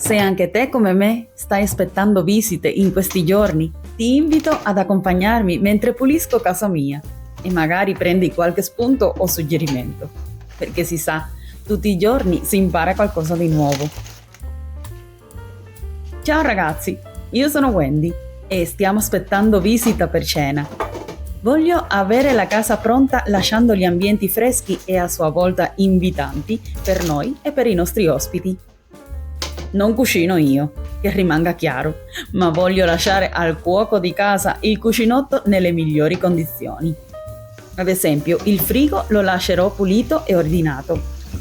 Se anche te come me stai aspettando visite in questi giorni, ti invito ad accompagnarmi mentre pulisco casa mia e magari prendi qualche spunto o suggerimento, perché si sa, tutti i giorni si impara qualcosa di nuovo. Ciao ragazzi, io sono Wendy e stiamo aspettando visita per cena. Voglio avere la casa pronta lasciando gli ambienti freschi e a sua volta invitanti per noi e per i nostri ospiti. Non cucino io, che rimanga chiaro, ma voglio lasciare al cuoco di casa il cucinotto nelle migliori condizioni. Ad esempio, il frigo lo lascerò pulito e ordinato,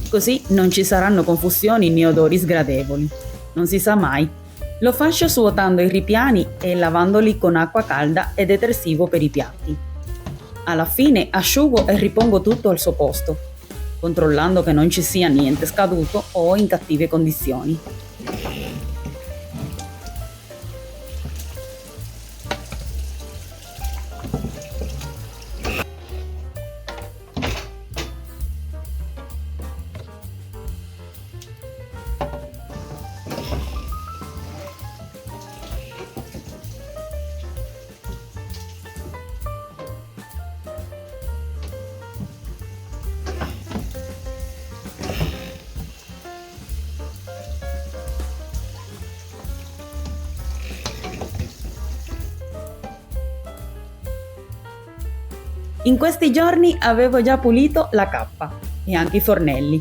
così non ci saranno confusioni né odori sgradevoli. Non si sa mai. Lo fascio svuotando i ripiani e lavandoli con acqua calda e detersivo per i piatti. Alla fine asciugo e ripongo tutto al suo posto, controllando che non ci sia niente scaduto o in cattive condizioni. In questi giorni avevo già pulito la cappa e anche i fornelli,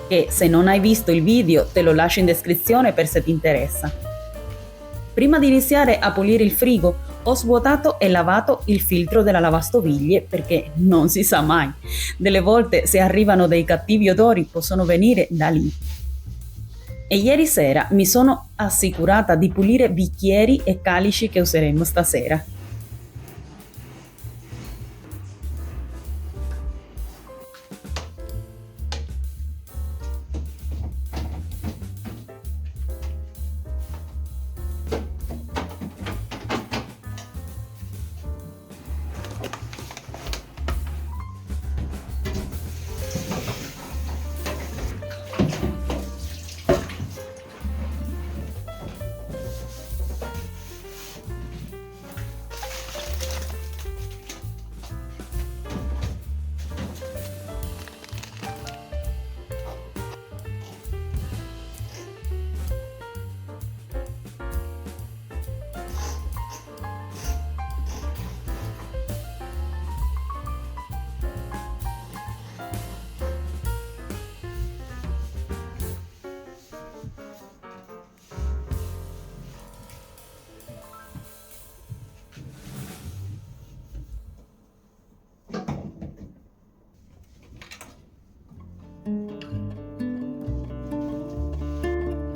che se non hai visto il video te lo lascio in descrizione per se ti interessa. Prima di iniziare a pulire il frigo ho svuotato e lavato il filtro della lavastoviglie perché non si sa mai, delle volte se arrivano dei cattivi odori possono venire da lì. E ieri sera mi sono assicurata di pulire bicchieri e calici che useremo stasera.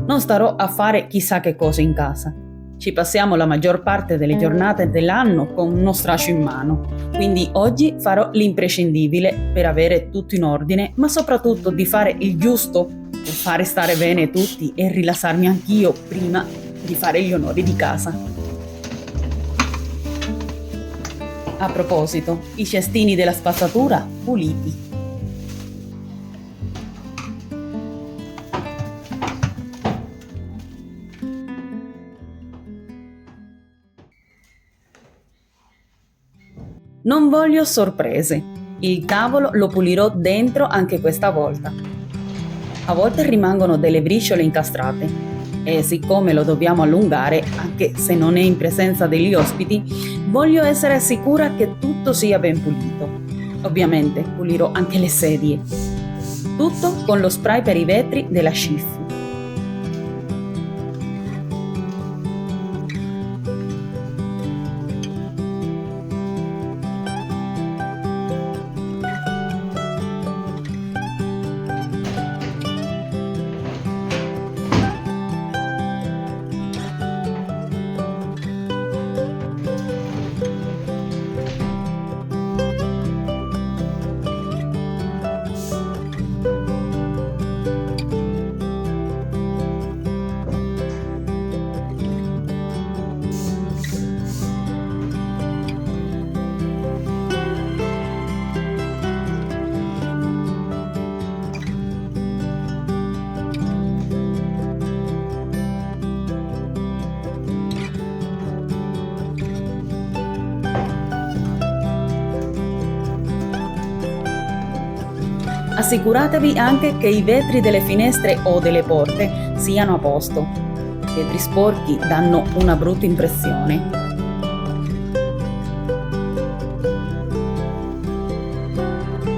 Non starò a fare chissà che cosa in casa. Ci passiamo la maggior parte delle giornate dell'anno con uno straccio in mano, quindi oggi farò l'imprescindibile per avere tutto in ordine, ma soprattutto di fare il giusto per fare stare bene tutti e rilassarmi anch'io prima di fare gli onori di casa. A proposito, i cestini della spazzatura puliti. Non voglio sorprese. Il tavolo lo pulirò dentro anche questa volta. A volte rimangono delle briciole incastrate e siccome lo dobbiamo allungare, anche se non è in presenza degli ospiti, voglio essere sicura che tutto sia ben pulito. Ovviamente pulirò anche le sedie. Tutto con lo spray per i vetri della Schiff. Assicuratevi anche che i vetri delle finestre o delle porte siano a posto. Vetri sporchi danno una brutta impressione.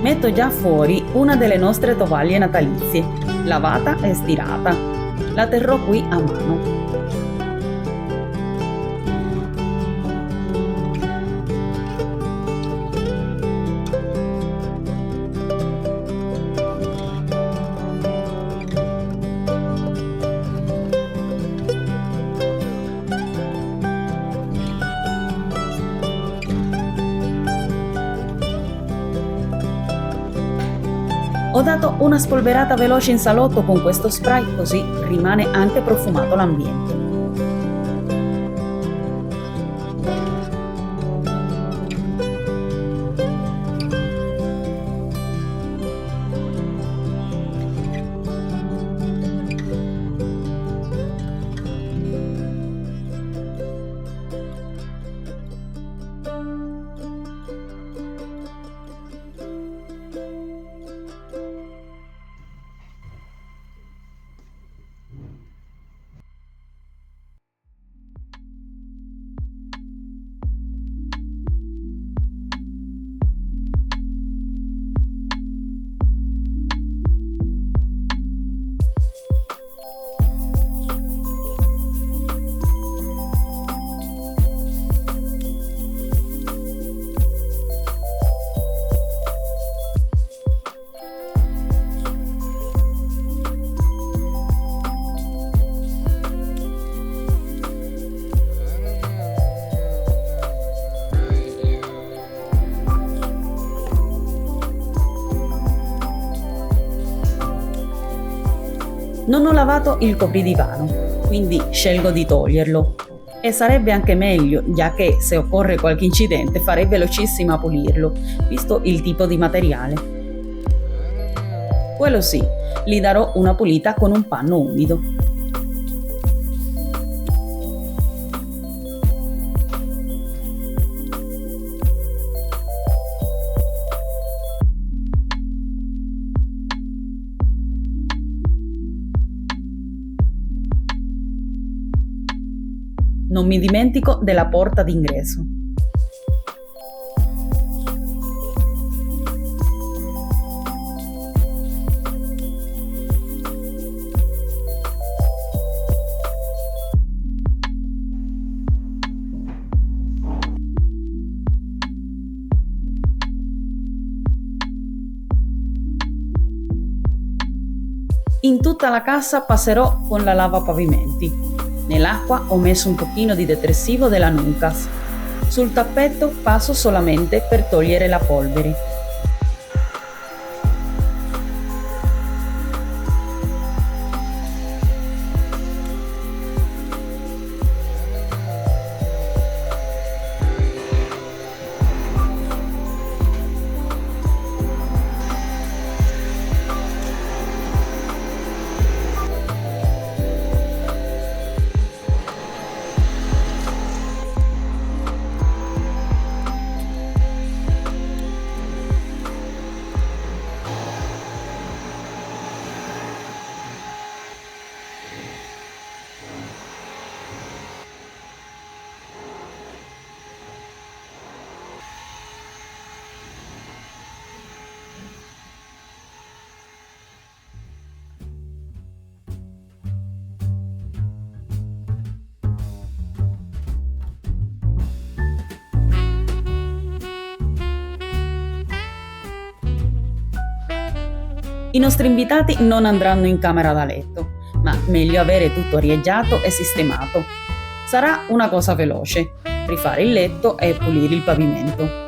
Metto già fuori una delle nostre tovaglie natalizie, lavata e stirata. La terrò qui a mano. Ho dato una spolverata veloce in salotto con questo spray, così rimane anche profumato l'ambiente. Non ho lavato il copridivano, quindi scelgo di toglierlo. E sarebbe anche meglio, già che se occorre qualche incidente farei velocissimo a pulirlo, visto il tipo di materiale. Quello sì, gli darò una pulita con un panno umido. Non mi dimentico della porta d'ingresso. In tutta la casa passerò con la lavapavimenti. Nell'acqua ho messo un pochino di detersivo della Nuncas. Sul tappeto passo solamente per togliere la polvere. I nostri invitati non andranno in camera da letto, ma meglio avere tutto arieggiato e sistemato. Sarà una cosa veloce, rifare il letto e pulire il pavimento.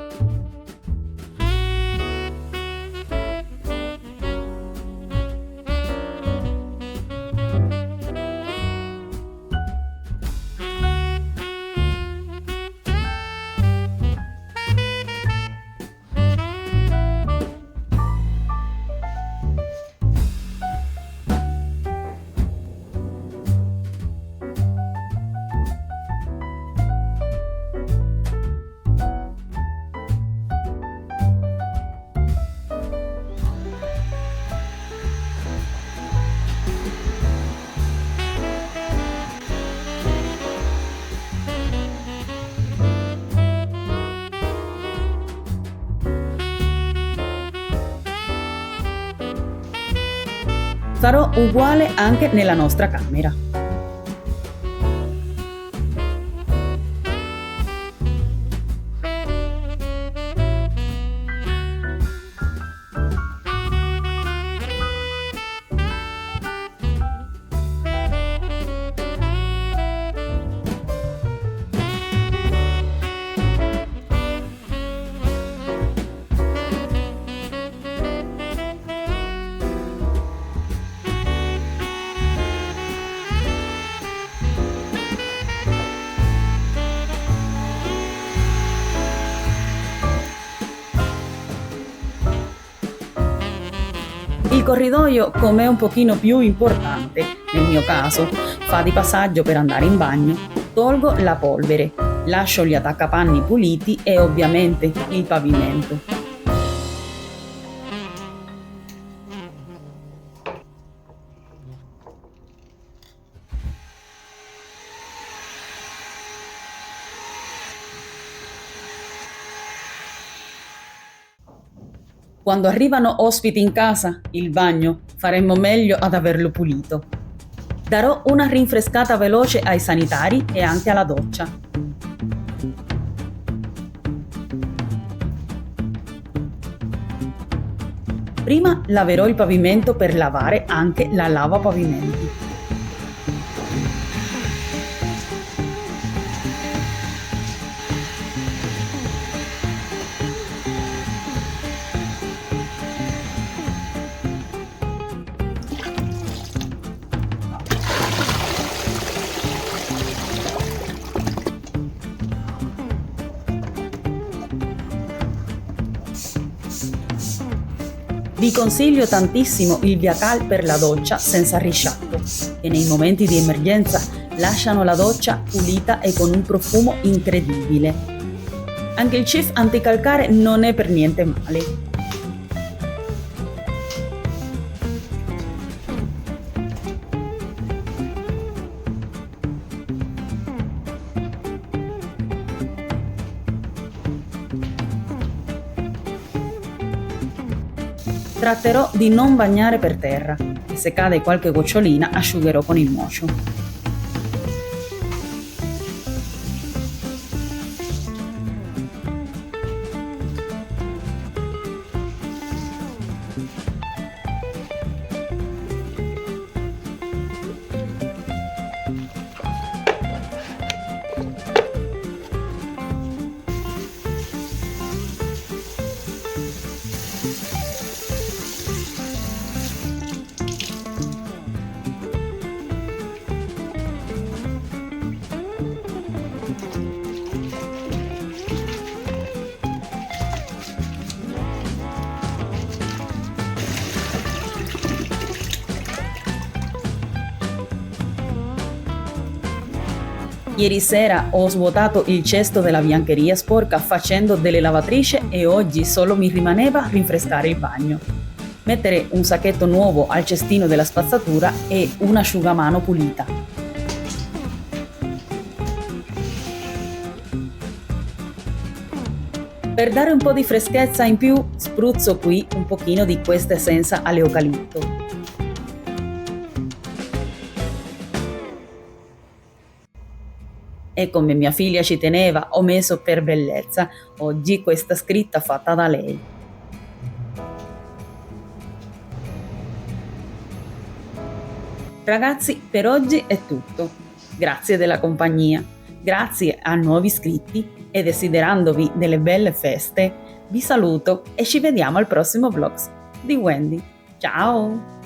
Farò uguale anche nella nostra camera. Il corridoio, come è un pochino più importante, nel mio caso, fa di passaggio per andare in bagno, tolgo la polvere, lascio gli attaccapanni puliti e ovviamente il pavimento. Quando arrivano ospiti in casa, il bagno, faremmo meglio ad averlo pulito. Darò una rinfrescata veloce ai sanitari e anche alla doccia. Prima laverò il pavimento per lavare anche la lavapavimenti. Vi consiglio tantissimo il Viacal per la doccia senza risciacquo, che nei momenti di emergenza lasciano la doccia pulita e con un profumo incredibile. Anche il Cif anticalcare non è per niente male. Tratterò di non bagnare per terra e se cade qualche gocciolina asciugherò con il mocio. Ieri sera ho svuotato il cesto della biancheria sporca facendo delle lavatrici e oggi solo mi rimaneva rinfrescare il bagno. Mettere un sacchetto nuovo al cestino della spazzatura e un asciugamano pulita. Per dare un po' di freschezza in più, spruzzo qui un pochino di questa essenza all'eucalipto. E come mia figlia ci teneva, ho messo per bellezza oggi questa scritta fatta da lei. Ragazzi, per oggi è tutto. Grazie della compagnia, grazie a nuovi iscritti e desiderandovi delle belle feste, vi saluto e ci vediamo al prossimo vlog di Wendy. Ciao!